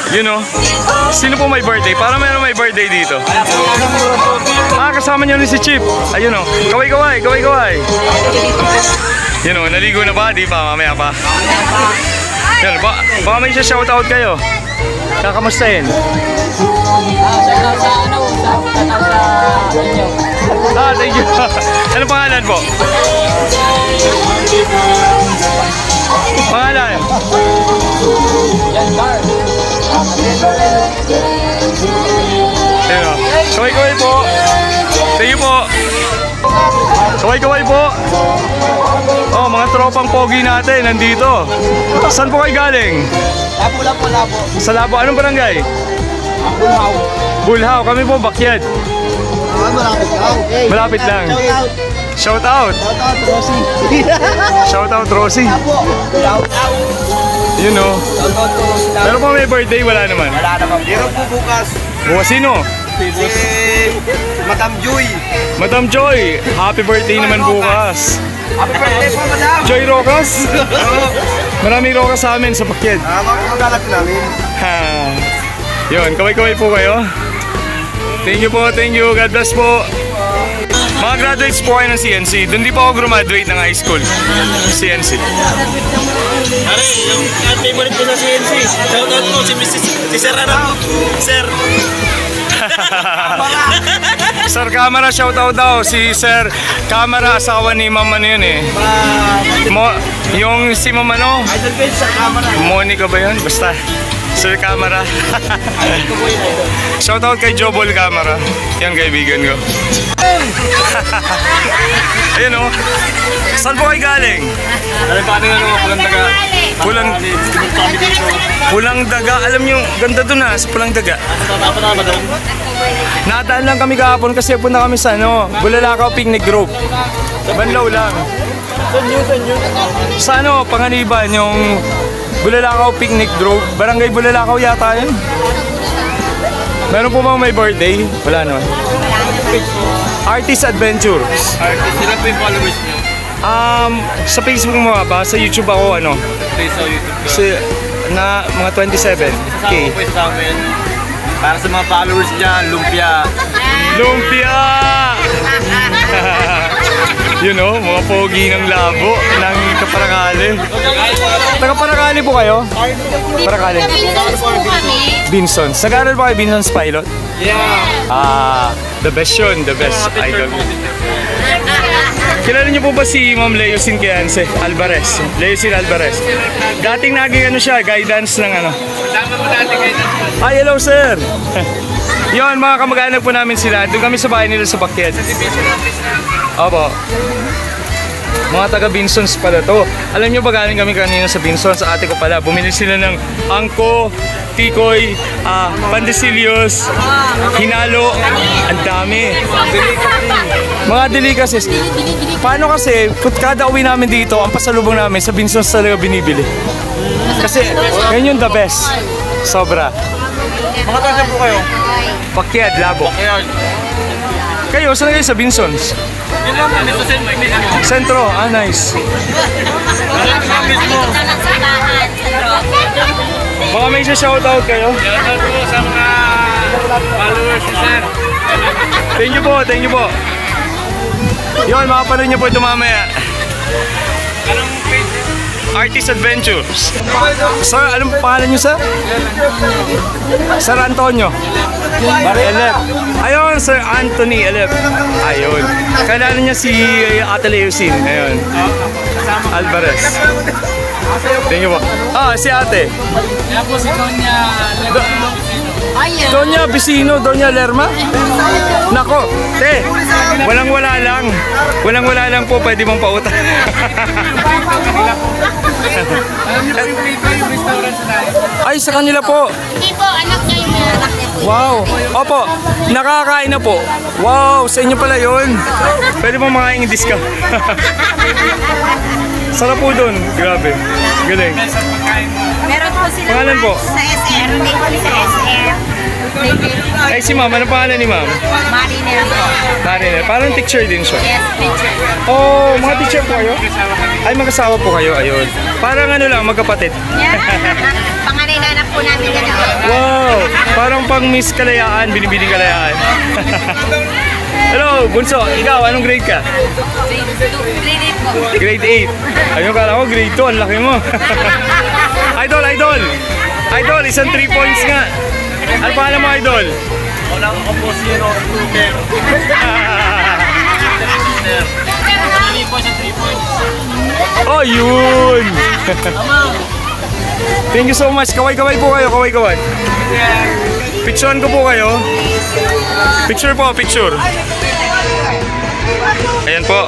You know? Sino po may birthday? Para meron may birthday dito. Kasama niyo rin si Chip. Ayun o. Kaway-kaway, kaway-kaway. Yun o, naligo na ba? Di pa, mamaya pa. Yan, baka may shoutout kayo. Kakamustahin. Shoutout sa ano, shoutout sa inyo. Thank you. Ano pangalan po? Pangalan? Ayun o. Kaway-kaway po. Thank you po. Kaway-kaway po. Oh, mga tropang pogi natin nandito. Saan po kayo galing? Labo. Sa Labo. Anong barangay? Bulhaw. Bulhaw. Kami po Bakyat. Malapit lang. Shout out. Rosie. Shout out Rosie. You know. Pero pa may birthday, wala naman. Wala naman. Meron po bukas. Bukas sino? Si Madam Joy. Madam Joy. Happy birthday naman bukas. Happy birthday po, Madam. Joy Rocas. Maraming Rocas sa amin sa Bakyat. Magalat namin. Yun, kaway-kaway po kayo. Thank you po, thank you. God bless po. Mga graduates po kayo ng CNC. Doon di pa ako graduate ng high school. CNC. Are, yung favorite ko sa CNC. Shoutout po si Sir ano? Sir. Sir Camera, shoutout daw. Si Sir Camera, asawa ni Ma'am ano yun eh. Yung si Ma'am ano? Idol ko sa camera. Monica ba yun? Basta. Sir Camera. Shoutout kay Jobol Camera. Yan kaibigan ko. Ayun o. Saan po kayo galing? Ano pa ano, Pulang Daga. Pulang Daga. Alam nyo, ganda dun ha, sa Pulang Daga. Nadaan lang kami kahapon kasi punta kami sa ano, Bulalakaw Picnic Group. Banlaw lang. Sa ano, Panganiban, yung Bulalakaw Picnic Group. Barangay Bulalakaw yata yun. Meron po bang may birthday? Wala naman. Artist Adventure. Artist, sila po yung followers nyo? Sa Facebook mo ba? Sa YouTube ako ano? Sa YouTube. Na mga 27K. Kasama po sa amin. Para sa mga followers dyan, Lumpia. Lumpia! You know, mga pogi ng Labo, ng Kaparakali. Taga-Parakali po kayo? Parakali. Binsons po kami. Binsons. Nag-aaral ba kayo Binsons Pilot? Yeah. The best yun, the best idol. Kilala niyo po ba si Ma'am Leosin Queance Alvarez? Leosin Alvarez. Dating naging ano siya, guidance ng ano. Kasama mo dati guidance. Ay, hello sir! Yon, mga kamag-anak po namin sila. Doon kami sa bahay nila sa Bakyat. Opo. Mga taga Binsons pala to. Alam nyo ba galing kami kanina sa Binsons? Sa ate ko pala. Bumili sila ng angko, tikoy, pandesilios, hinalo. Ang dami. Mga delicacies. Paano kasi, kada uwi namin dito, ang pasalubong namin sa Binsons talaga binibili. Kasi, yan yung the best. Sobra. Mga taga po kayo? Bakyat, Labo. Kaya, Kayo, saan kayo sa Binsons? yun lang, dito sa mismo. Sentro, nice. Mismo. Baka may shoutout kayo? Shoutout po sa mga followers ni Sir. Thank you po, thank you po. Yun, makapanood niyo po ito mamaya. Anong page? Artist Adventures. Sir, anong pangalan niyo, sir? Sir Antonio. Elep. Ayun, Sir Anthony Elep. Ayun. Kailangan niya si Ate Leosin. Ayun. Alvarez. Thank you po. Si Ate. Kaya po si Donya Donya Vicino, Donya Lerma. Nako, te. Walang-wala lang. Walang-wala lang po, pwede mong pautang. Ay, sa kanila po. Hindi po, anak niya yung anak niya po. Wow. Opo, nakakain na po. Wow, sa inyo pala yun. Pwede mo makain discount. Sarap po dun. Grabe. Galing. Meron po sila Pangalan po? sa SR. May po sa SR. Ay, si ma'am. Ano pangalan ni ma'am? Mariner po. Mariner. Parang teacher din siya. Yes, teacher. Oh, mga teacher po kayo? Ay, mag-asawa po kayo. Ayun. Parang ano lang, magkapatid. Yeah. Panganay na anak po namin gano'n. Parang pang Miss Kalayaan, binibining Kalayaan. Hello, Bunso. Ikaw, anong grade ka? Grade 8 po. Grade 8. Ayun, kala ko grade 2. Ang laki mo. Idol, idol. Idol, isang 3 points nga. Ano pangalan mo, Idol? Wala ko po siya, no? Hindi po siya 3 points. Oh, yun. Thank you so much. Kaway-kaway po kayo, kaway-kaway. Picturean ko po kayo. Picture po, picture. Ayan po,